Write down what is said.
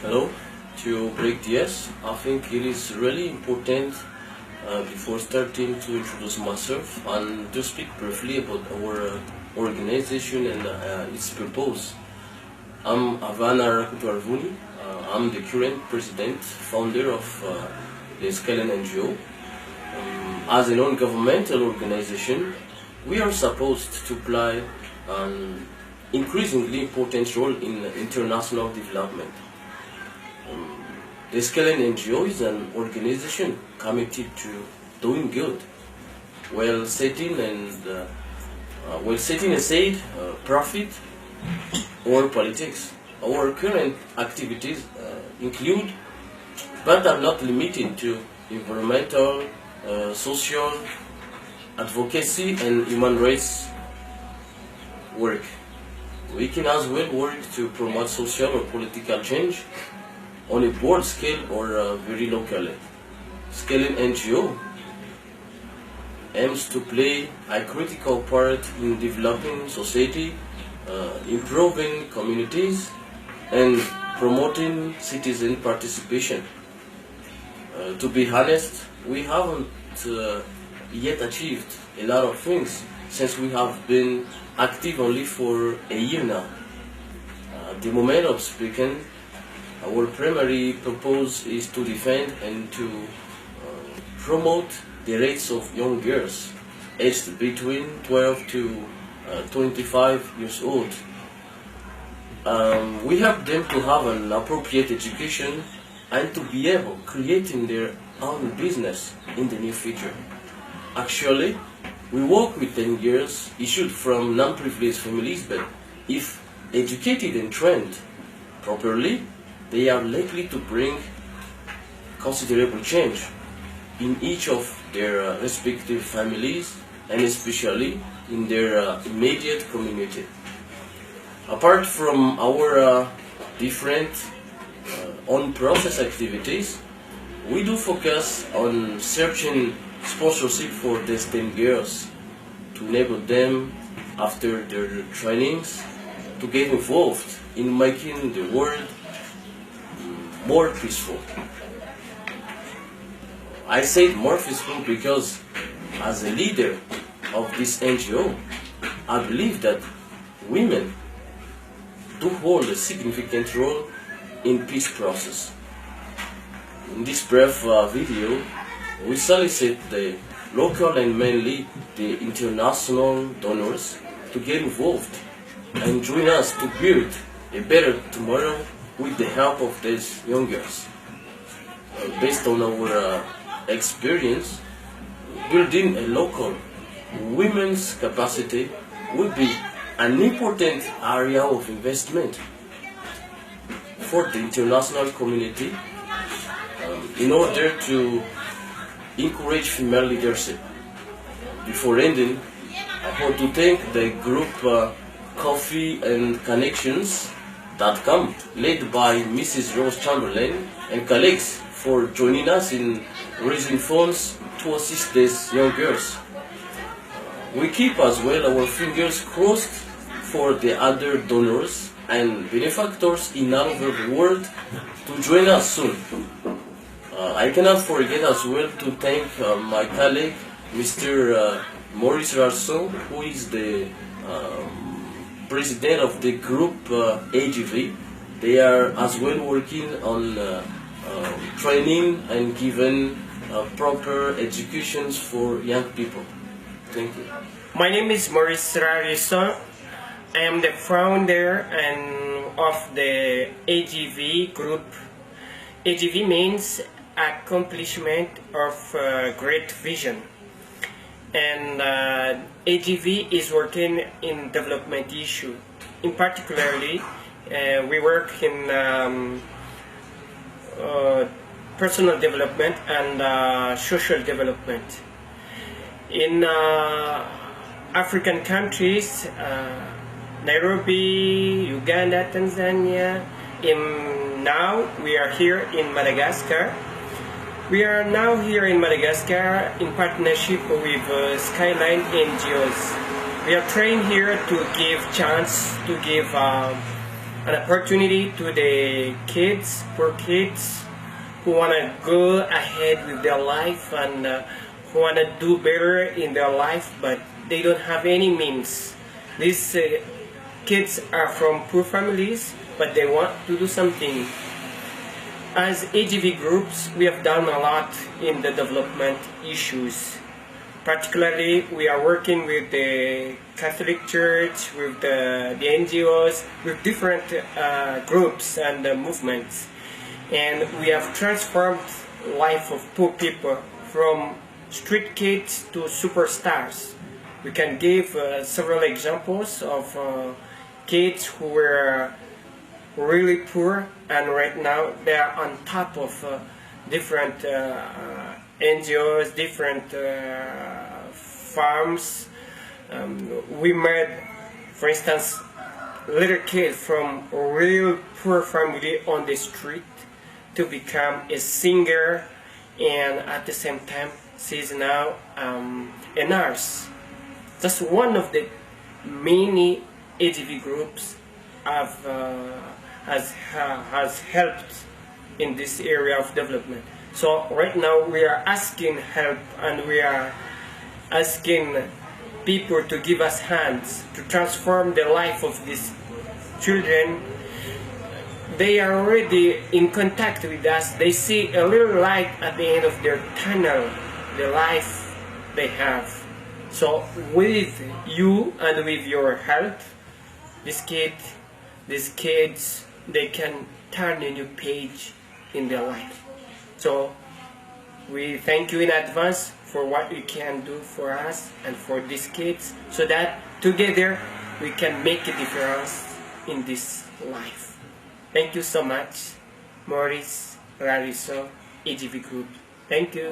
Hello. To break the ice, I think it is really important before starting to introduce myself and to speak briefly about our organization and its purpose. I'm Avana Rakutwarvuni. I'm the current president, founder of the Skyline NGO. As a non-governmental organization, we are supposed to play an increasingly important role in international development. The Skyline NGO is an organization committed to doing good while setting aside profit or politics. Our current activities include, but are not limited to, environmental, social, advocacy, and human rights work. We can as well work to promote social or political change on a broad scale or very locally. Scaling NGO aims to play a critical part in developing society, improving communities, and promoting citizen participation. To be honest, we haven't yet achieved a lot of things since we have been active only for a year now. At the moment of speaking, our primary purpose is to defend and to promote the rights of young girls aged between 12 to 25 years old. We help them to have an appropriate education and to be able creating their own business in the near future. Actually, we work with 10 girls issued from non-privileged families, but if educated and trained properly, they are likely to bring considerable change in each of their respective families and especially in their immediate community. Apart from our different on-process activities, we do focus on searching sponsorship for destined girls to enable them after their trainings to get involved in making the world more peaceful. I say more peaceful because as a leader of this NGO, I believe that women do hold a significant role in peace process. In this brief video, we solicit the local and mainly the international donors to get involved and join us to build a better tomorrow with the help of these young girls. Based on our experience, building a local women's capacity would be an important area of investment for the international community in order to encourage female leadership. Before ending, I want to thank the group Coffee and Connections led by Mrs. Rose Chamberlain and colleagues for joining us in raising funds to assist these young girls. We keep as well our fingers crossed for the other donors and benefactors in all over the world to join us soon. I cannot forget as well to thank my colleague Mr. Maurice Rarson, who is the president of the group AGV. They are as well working on training and giving proper educations for young people. Thank you. My name is Maurice Rarson. I am the founder of the AGV group. AGV means accomplishment of great vision. And AGV is working in development issue. In particularly, we work in personal development and social development. In African countries, Nairobi, Uganda, Tanzania, now we are here in Madagascar. We are now here in Madagascar in partnership with Skyline NGOs. We are trained here to give chance, to give an opportunity to the kids, poor kids, who want to go ahead with their life and who want to do better in their life, but they don't have any means. These kids are from poor families, but they want to do something. As AGV groups, we have done a lot in the development issues. Particularly, we are working with the Catholic Church, with the NGOs, with different groups and movements. And we have transformed life of poor people from street kids to superstars. We can give several examples of kids who were really poor, and right now they are on top of different NGOs, different farms. We met, for instance, little kid from a real poor family on the street to become a singer, and at the same time she's now a nurse. That's one of the many AGV groups has helped in this area of development. So right now we are asking help, and we are asking people to give us hands to transform the life of these children. They are already in contact with us. They see a little light at the end of their tunnel, the life they have. So with you and with your help, these kids, they can turn a new page in their life. So we thank you in advance for what you can do for us and for these kids, so that together we can make a difference in this life. Thank you so much, Maurice, Rariso, AGV Group. Thank you.